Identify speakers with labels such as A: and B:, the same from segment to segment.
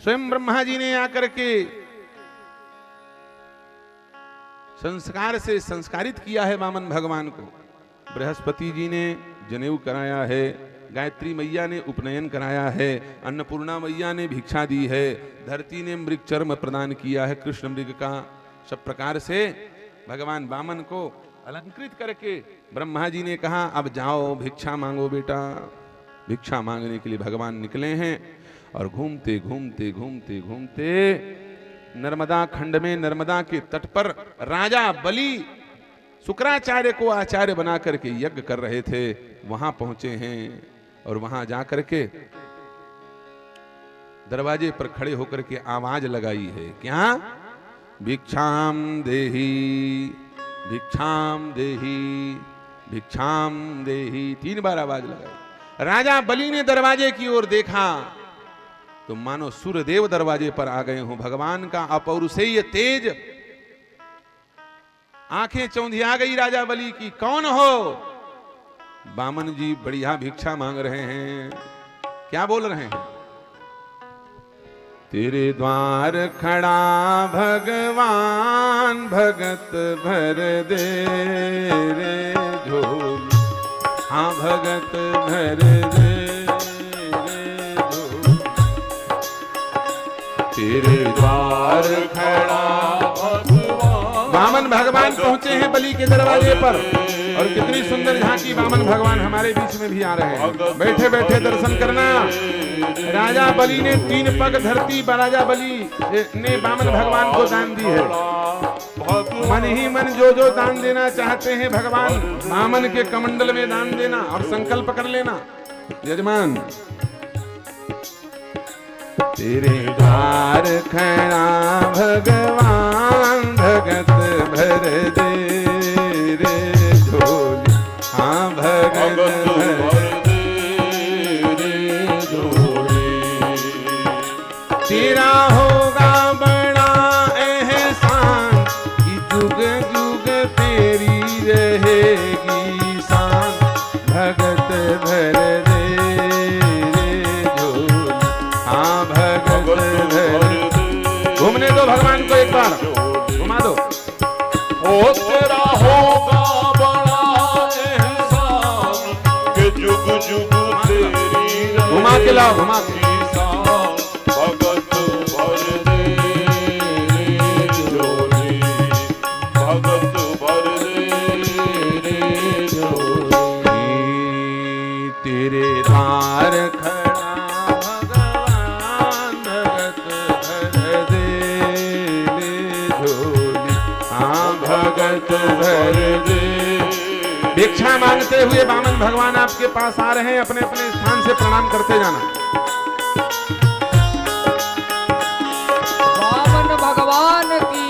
A: स्वयं ब्रह्मा जी ने आकर के संस्कार से संस्कारित किया है वामन भगवान को। बृहस्पति जी ने जनेऊ कराया है, गायत्री मैया ने उपनयन कराया है, अन्नपूर्णा मैया ने भिक्षा दी है, धरती ने मृग चर्म प्रदान किया है कृष्ण मृग का। सब प्रकार से भगवान वामन को अलंकृत करके ब्रह्मा जी ने कहा अब जाओ भिक्षा मांगो बेटा। भिक्षा मांगने के लिए भगवान निकले हैं और घूमते घूमते घूमते घूमते नर्मदा खंड में नर्मदा के तट पर राजा बलि शुक्राचार्य को आचार्य बना करके यज्ञ कर रहे थे, वहां पहुंचे हैं और वहां जाकर के दरवाजे पर खड़े होकर के आवाज लगाई है, क्या? भिक्षाम देहि भिक्षाम देहि भिक्षाम देहि। 3 बार आवाज लगाई। राजा बलि ने दरवाजे की ओर देखा तो मानो सूर्यदेव दरवाजे पर आ गए हों। भगवान का अपौरुषेय तेज, आंखें चौंधिया गई राजा बलि की। कौन हो? वामन जी बढ़िया भिक्षा मांग रहे हैं। क्या बोल रहे हैं? तेरे द्वार खड़ा भगवान भगत भर दे रे झोली। हाँ भगत भर दे रे झोली। तेरे द्वार खड़ा वामन भगवान पहुंचे हैं बलि के दरवाजे पर और कितनी सुंदर झांकी वामन भगवान हमारे बीच में भी आ रहे हैं। बैठे बैठे दर्शन करना। राजा बलि ने 3 पग धरती पर राजा बलि ने वामन भगवान को दान दी है। मन ही मन जो जो दान देना चाहते हैं भगवान वामन के कमंडल में दान देना और संकल्प कर लेना। यजमान तेरे द्वार खड़ा भगवान भगत भर दे रे झोली। हाँ भगत भर दे रे झोली। तेरा होगा बड़ा एहसान कि जुग जुग तेरी रहेगी शान। भगत भर दे घूमने दो भगवान को एक बार घुमा दो।
B: ओ तेरा होगा बड़ा एहसान कि जुग जुग तेरी
A: घुमा के लाओ घुमा के।
B: भगत भर दे रे झोली। भगत भर दे रे झोली।
A: तेरे द्वार खड़ा भगत भर दे। भिक्षा मांगते हुए वामन भगवान आपके पास आ रहे हैं। अपने अपने स्थान से प्रणाम करते जाना।
C: वामन भगवान की।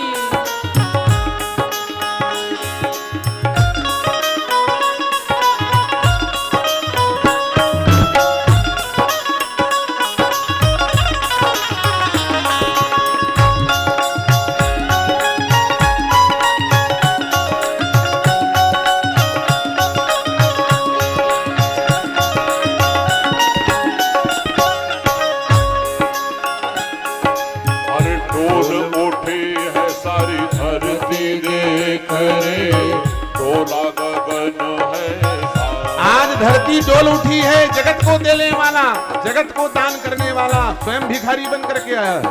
A: धरती डोल उठी है। जगत को देने वाला, जगत को दान करने वाला स्वयं भिखारी बन करके आया है।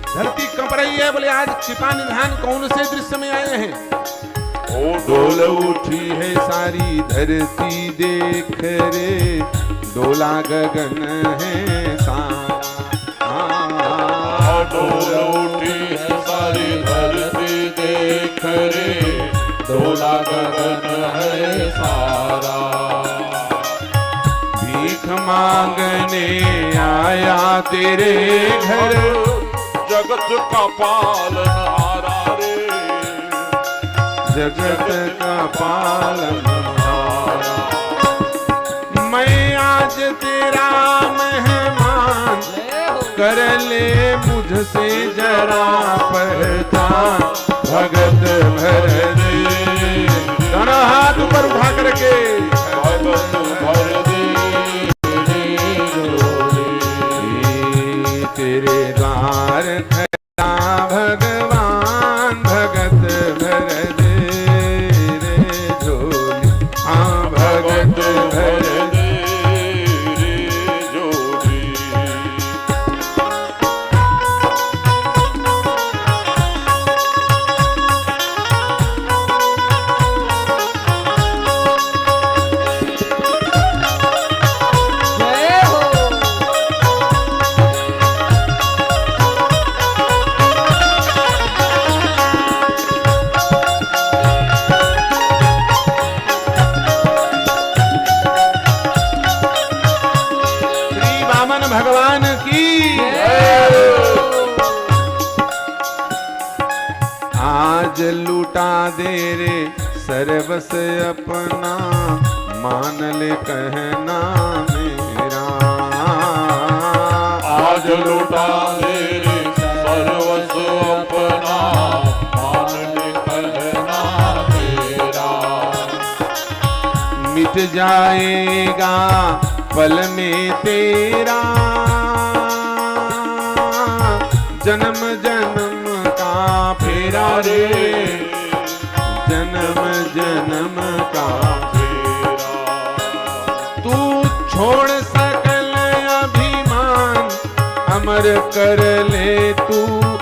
A: धरती कंप रही है। बोले आज कृपा निधान कौन से दृश्य में आए हैं? ओ डोल उठी है सारी धरती देख रे। डोला गगन है सारा।
B: डोल उठी है सारी धरती देख रे। डोला गगन है सारा।
A: भीख मांगने आया तेरे घर।
B: जगत का पालनहारा रे।
A: जगत का पालनहारा। मैं आज तेरा मेहमान। कर ले मुझसे जरा पहचान। भगत भर दे। दोनों हाथ ऊपर उठा करके
B: भगत भर दे
A: तेरे भगवान की। आज लूटा दे रे सर्वस अपना, मान ले कहना मेरा।
B: आज लुटा दे रे सर्वस्व अपना, मान ले कहना मेरा।
A: मिट जाएगा पल में तेरा, जन्म जन्म का फेरा रे, जन्म जन्म का
B: फेरा।
A: तू छोड़ सकल अभिमान, अमर कर ले तू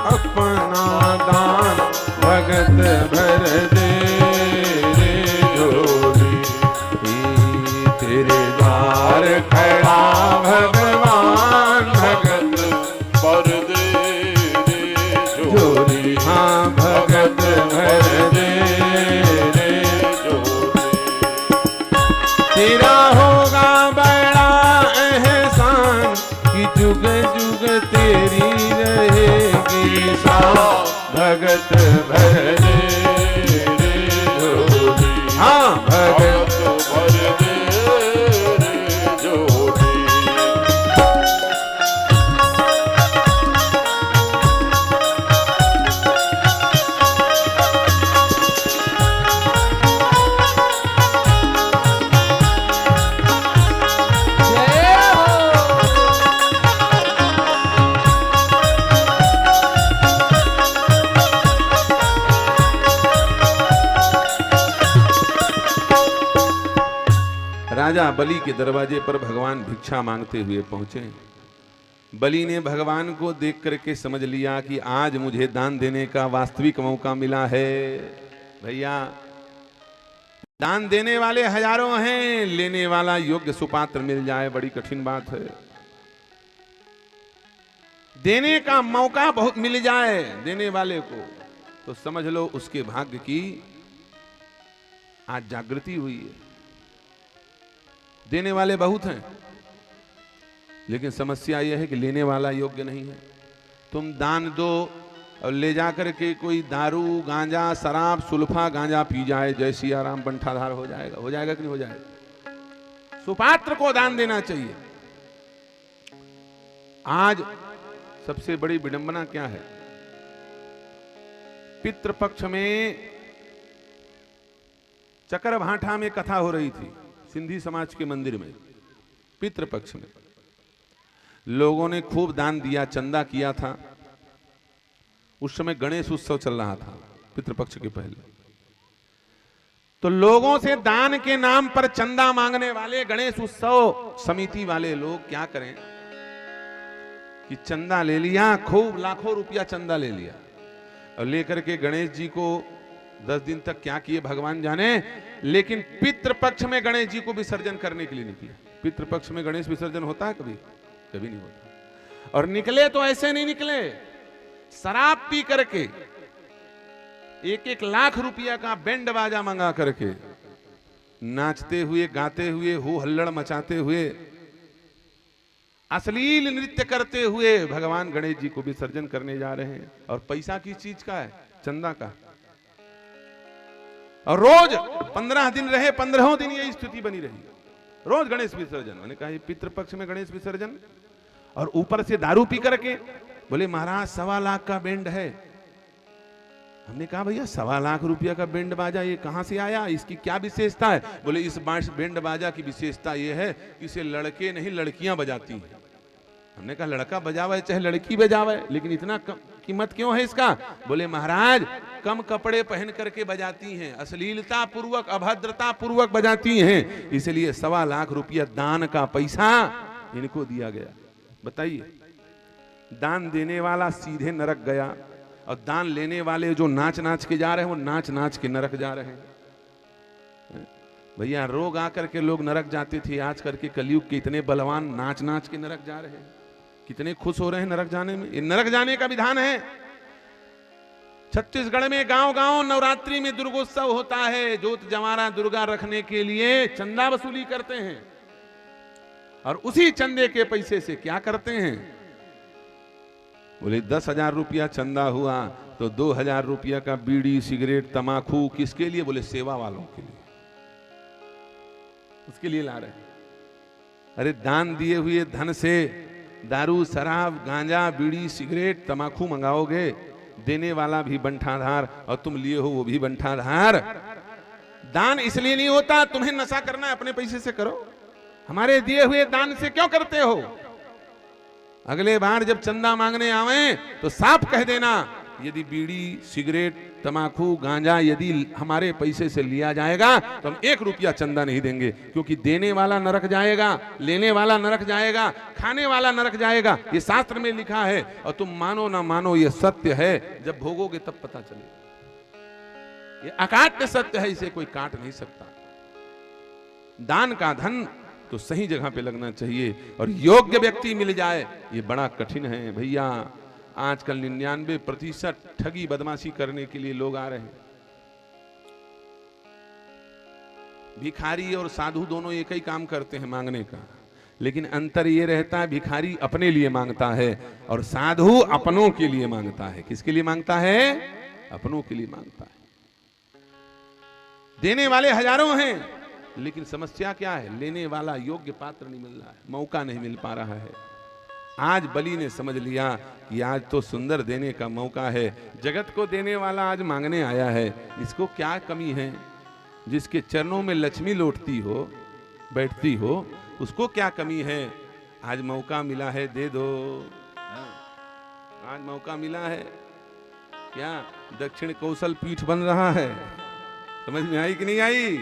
A: अपना दान। भगत भर दे रे झोली, तेरे द्वार खड़ा भगवान। भगत
B: पर दे रे
A: झोली, हाँ भगत भर दे रे। तेरा होगा बड़ा एहसान, कि जुग जुग तेरी रहेगी शान। भगत भर दे रे झोली, हाँ भगत
B: भर दे रे झोली।
C: जय हो।
A: राजा बलि के दरवाजे पर भगवान भिक्षा मांगते हुए पहुंचे। बलि ने भगवान को देख करके समझ लिया कि आज मुझे दान देने का वास्तविक मौका मिला है। भैया, दान देने वाले हजारों हैं, लेने वाला योग्य सुपात्र मिल जाए बड़ी कठिन बात है। देने का मौका बहुत मिल जाए देने वाले को, तो समझ लो उसके भाग्य की आज जागृति हुई है। देने वाले बहुत हैं, लेकिन समस्या यह है कि लेने वाला योग्य नहीं है। तुम दान दो और ले जाकर के कोई दारू गांजा शराब सुल्फा गांजा पी जाए, जय सिया राम बंठाधार हो जाएगा। हो जाएगा कि नहीं हो जाएगा? सुपात्र को दान देना चाहिए। आज सबसे बड़ी विडंबना क्या है? पितृपक्ष में चकरभाठा में कथा हो रही थी, सिंधी समाज के मंदिर में। पितृपक्ष में लोगों ने खूब दान दिया, चंदा किया था। उस समय गणेश उत्सव चल रहा था पितृपक्ष के पहले। तो लोगों से दान के नाम पर चंदा मांगने वाले गणेश उत्सव समिति वाले लोग क्या करें कि चंदा ले लिया, खूब लाखों रुपया चंदा ले लिया और लेकर के गणेश जी को 10 दिन तक क्या किए भगवान जाने। लेकिन पितृपक्ष में गणेश जी को विसर्जन करने के लिए निकले। पितृपक्ष में गणेश विसर्जन होता है कभी? कभी नहीं होता। और निकले तो ऐसे नहीं निकले, शराब पी करके 1-1 लाख रुपया का बैंड बाजा मंगा करके नाचते हुए गाते हुए हो हल्लड़ मचाते हुए अश्लील नृत्य करते हुए भगवान गणेश जी को विसर्जन करने जा रहे हैं। और पैसा किस चीज का है? चंदा का। और रोज 15 दिन रहे, 15 दिन यही स्थिति बनी रही। रोज गणेश विसर्जन। मैंने कहा ये पितृपक्ष में गणेश विसर्जन और ऊपर से दारू पी करके। बोले महाराज 1.25 लाख का बैंड है। हमने कहा भैया 1.25 लाख रुपया का बैंड बाजा ये कहां से आया, इसकी क्या विशेषता है? बोले इस बैंड बाजा की विशेषता ये है कि इसे लड़के नहीं लड़कियां बजाती हैं। हमने कहा लड़का बजावे चाहे लड़की बजावे, लेकिन इतना कीमत क्यों है इसका? बोले महाराज कम कपड़े पहन करके बजाती हैं, अश्लीलता पूर्वक अभद्रता पूर्वक बजाती हैं, इसलिए 1.25 लाख रुपया दान का पैसा इनको दिया गया। बताइए, दान देने वाला सीधे नरक गया और दान लेने वाले जो नाच नाच के जा रहे हैं वो नाच नाच के नरक जा रहे हैं। भैया रोग आकर के लोग नरक जाते थे, आज करके कलयुग के इतने बलवान नाच नाच के नरक जा रहे हैं। कितने खुश हो रहे हैं नरक जाने में। ये नरक जाने का विधान है। छत्तीसगढ़ में गांव गांव नवरात्रि में दुर्गोत्सव होता है। जोत जवारा दुर्गा रखने के लिए चंदा वसूली करते हैं और उसी चंदे के पैसे से क्या करते हैं? बोले 10,000 रुपया चंदा हुआ तो 2,000 रुपया का बीड़ी सिगरेट तमाकू किसके लिए? बोले सेवा वालों के लिए, उसके लिए ला रहे हैं। अरे दान दिए हुए धन से दारू शराब गांजा बीड़ी सिगरेट तमाकू मंगाओगे, देने वाला भी बंठाधार और तुम लिए हो वो भी बंठाधार। दान इसलिए नहीं होता तुम्हें नशा करना है अपने पैसे से करो, हमारे दिए हुए दान से क्यों करते हो? अगले बार जब चंदा मांगने आवे तो साफ कह देना, यदि बीड़ी सिगरेट तमाकू गांजा यदि हमारे पैसे से लिया जाएगा तो हम 1 रुपया चंदा नहीं देंगे, क्योंकि देने वाला नरक जाएगा, लेने वाला नरक जाएगा, खाने वाला नरक जाएगा। ये शास्त्र में लिखा है और तुम मानो ना मानो ये सत्य है, जब भोगोगे तब पता चलेगा। ये अकाट्य सत्य है, इसे कोई काट नहीं सकता। दान का धन तो सही जगह पे लगना चाहिए और योग्य व्यक्ति मिल जाए ये बड़ा कठिन है भैया। आजकल 99% ठगी बदमाशी करने के लिए लोग आ रहे हैं। भिखारी और साधु दोनों एक ही काम करते हैं मांगने का, लेकिन अंतर ये रहता है भिखारी अपने लिए मांगता है और साधु अपनों के लिए मांगता है। किसके लिए मांगता है? अपनों के लिए मांगता है। देने वाले हजारों हैं, लेकिन समस्या क्या है? लेने वाला योग्य पात्र नहीं मिल रहा है, मौका नहीं मिल पा रहा है। आज बलि ने समझ लिया कि आज तो सुंदर देने का मौका है, जगत को देने वाला आज मांगने आया है, इसको क्या कमी है? जिसके चरणों में लक्ष्मी लौटती हो बैठती हो उसको क्या कमी है? आज मौका मिला है, दे दो। आज मौका मिला है, क्या दक्षिण कौशल पीठ बन रहा है? समझ में आई कि नहीं आई?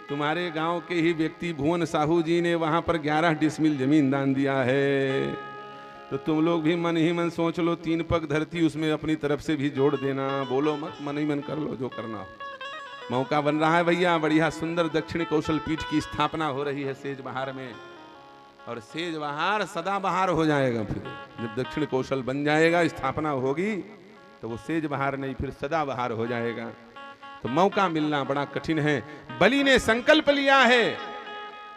A: तुम्हारे गांव के ही व्यक्ति भुवन साहू जी ने वहां पर 11 डिसमिल जमीन दान दिया है, तो तुम लोग भी मन ही मन सोच लो, 3 पग धरती उसमें अपनी तरफ से भी जोड़ देना, बोलो मत, मन ही मन कर लो जो करना हो। मौका बन रहा है भैया, बढ़िया सुंदर दक्षिण कौशल पीठ की स्थापना हो रही है सेज बहार में, और सेज बहार सदा बहार हो जाएगा। फिर जब दक्षिण कौशल बन जाएगा, स्थापना होगी, तो वो सेज बहार नहीं फिर सदा बहार हो जाएगा। तो मौका मिलना बड़ा कठिन है। बलि ने संकल्प लिया है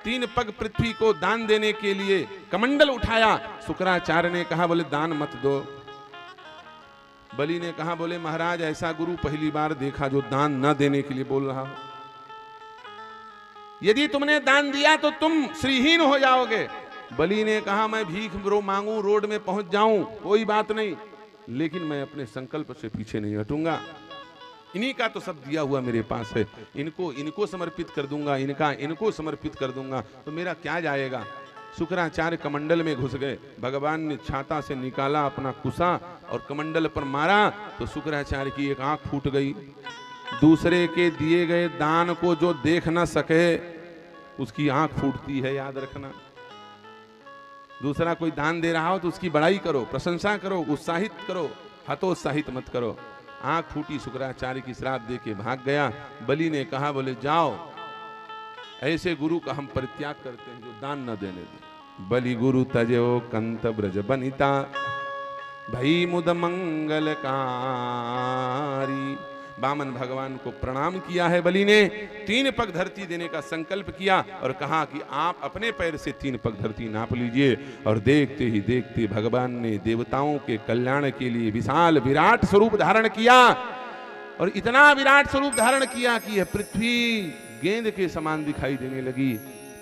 A: 3 पग पृथ्वी को दान देने के लिए, कमंडल उठाया। शुक्राचार्य ने कहा बोले दान मत दो। बलि ने कहा बोले महाराज ऐसा गुरु पहली बार देखा जो दान न देने के लिए बोल रहा हो। यदि तुमने दान दिया तो तुम श्रीहीन हो जाओगे। बलि ने कहा मैं भीख मांगू, रोड में पहुंच जाऊं, कोई बात नहीं, लेकिन मैं अपने संकल्प से पीछे नहीं हटूंगा। इन्हीं का तो सब दिया हुआ मेरे पास है, इनको समर्पित कर दूंगा, इनको समर्पित कर दूंगा, तो मेरा क्या जाएगा। शुक्राचार्य कमंडल में घुस गए। भगवान ने छाता से निकाला अपना कुसा और कमंडल पर मारा तो शुक्राचार्य की एक आंख फूट गई। दूसरे के दिए गए दान को जो देख ना सके उसकी आंख फूटती है, याद रखना। दूसरा कोई दान दे रहा हो तो उसकी बड़ाई करो, प्रशंसा करो, उत्साहित करो, हतोत्साहित मत करो। आंख फूटी, शुक्राचार्य की श्राप दे के भाग गया। बलि ने कहा बोले जाओ, ऐसे गुरु का हम परित्याग करते हैं जो दान न देने दे। बलि गुरु तजो कंत ब्रज बनिता, भई मुद मंगलकारी। वामन भगवान को प्रणाम किया है बलि ने, 3 पग धरती देने का संकल्प किया और कहा कि आप अपने पैर से 3 पग धरती नाप लीजिए। और देखते ही देखते भगवान ने देवताओं के कल्याण के लिए विशाल विराट स्वरूप धारण किया, और इतना विराट स्वरूप धारण किया कि यह पृथ्वी गेंद के समान दिखाई देने लगी।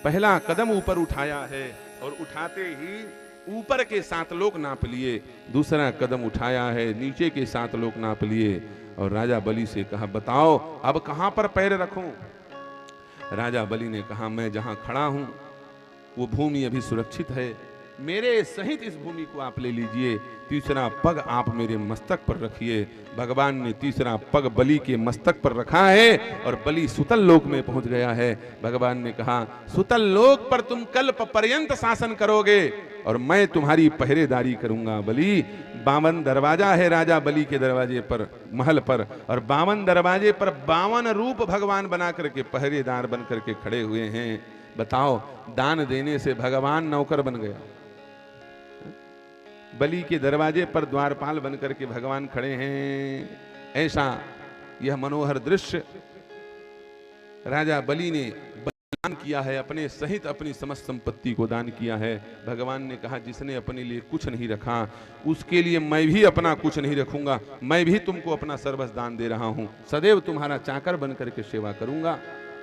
A: पहला कदम ऊपर उठाया है और उठाते ही ऊपर के 7 लोक नाप लिए। दूसरा कदम उठाया है, नीचे के 7 लोक नाप लिए। और राजा बलि से कहा बताओ अब कहां पर पैर रखूं। राजा बलि ने कहा मैं जहां खड़ा हूं वो भूमि अभी सुरक्षित है, मेरे सहित इस भूमि को आप ले लीजिए। तीसरा पग आप मेरे मस्तक पर रखिए। भगवान ने तीसरा पग बलि के मस्तक पर रखा है और बलि सुतल लोक में पहुंच गया है। भगवान ने कहा सुतल लोक पर तुम कल्प पर्यंत शासन करोगे और मैं तुम्हारी पहरेदारी करूंगा। बलि 52 दरवाजा है राजा बलि के दरवाजे पर, महल पर, और 52 दरवाजे पर 52 रूप भगवान बना करके पहरेदार बन करके खड़े हुए हैं। बताओ दान देने से भगवान नौकर बन गया। बलि के दरवाजे पर द्वारपाल बनकर के भगवान खड़े हैं। ऐसा यह मनोहर दृश्य राजा बलि ने दान किया है, अपने सहित अपनी समस्त संपत्ति को दान किया है। भगवान ने कहा जिसने अपने लिए कुछ नहीं रखा उसके लिए मैं भी अपना कुछ नहीं रखूंगा, मैं भी तुमको अपना सर्वस्व दान दे रहा हूं, सदैव तुम्हारा चाकर बन करके सेवा करूंगा।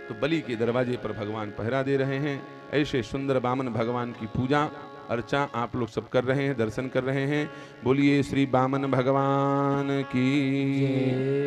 A: तो बलि के दरवाजे पर भगवान पहरा दे रहे हैं। ऐसे सुंदर वामन भगवान की पूजा अर्चा आप लोग सब कर रहे हैं, दर्शन कर रहे हैं। बोलिए श्री वामन भगवान की।